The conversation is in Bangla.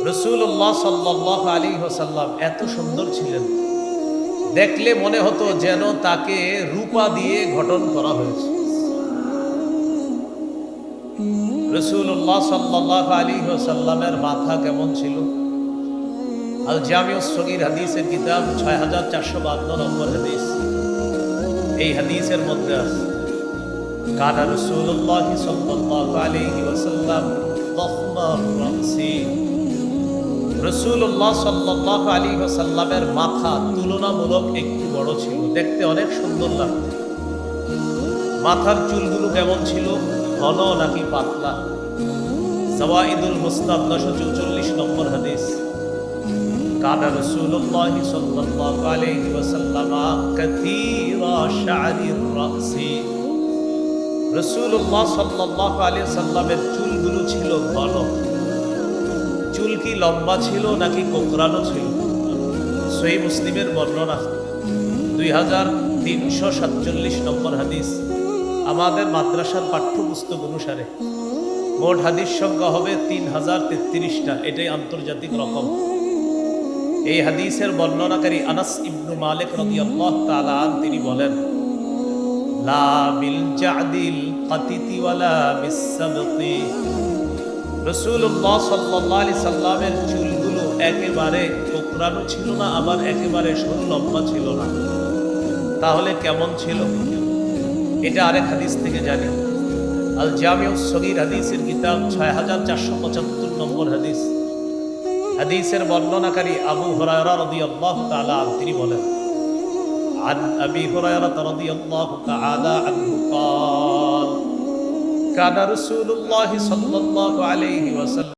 রাসূলুল্লাহ সাল্লাল্লাহু আলাইহি ওয়াসাল্লাম এত সুন্দর ছিলেন, দেখলে মনে হতো যেন তাকে রূপা দিয়ে গঠন করা হয়েছে। রাসূলুল্লাহ সাল্লাল্লাহু আলাইহি ওয়াসাল্লামের মাথা কেমন ছিল? আল জামিউস সগীর হাদিসের কিতাব 6452 নম্বর হাদিস। এই হাদিসের মধ্যে আছে কানা রাসূলুল্লাহ সাল্লাল্লাহু আলাইহি ওয়াসাল্লাম যাখমার রাসি। রাসূলুল্লাহ সাল্লাল্লাহু আলাইহি ওয়াসাল্লামের মাথা তুলনামূলক একটু বড় ছিল, দেখতে অনেক সুন্দর লাগত। মাথার চুলগুলো কেমন ছিল? ঘন নাকি পাতলা? জাওয়াইদুল মুসনাদ 944 নম্বর হাদিস। কানা রাসূলুল্লাহ সাল্লাল্লাহু আলাইহি ওয়াসাল্লাম কাসীরা শা'রির রাসি। রাসূলুল্লাহ সাল্লাল্লাহু আলাইহি ওয়াসাল্লামের চুলগুলো ছিল ঘন। চুল কি লম্বা ছিল নাকি কোঁকড়ানো ছিল? সহিহ মুসলিমের বর্ণনা 2347 নম্বর হাদিস। আমাদের মাদ্রাসার পাঠ্যপুস্তক অনুসারে মোট হাদিস সংখ্যা হবে 3033টা। এটাই আন্তর্জাতিক রকম। এই হাদিসের বর্ণনাকারী আনাস ইবনু মালিক রাদিয়াল্লাহু তাআলা আনহু তিনি বলেন, লা বিল জাদিল কাতিতি ওয়ালা বিসসাবতি। রাসূলুল্লাহ সাল্লাল্লাহু আলাইহি সাল্লামের চুলগুলো একেবারে কোঁকড়ানো ছিল না, আবার একেবারে সরু লম্বা ছিল না। তাহলে কেমন ছিল? এটা আরেক হাদিস থেকে জানি। আল জামিউস সগীর হাদিসের কিতাব 6475 নম্বর হাদিস। হাদিসের বর্ণনাকারী আবু হুরায়রা রাদিয়াল্লাহু তাআলা আনহু তিনি বলেন, আন আবি হুরায়রা রাদিয়াল্লাহু তাআলা আনহু قال كان رسول الله صلى الله عليه وسلم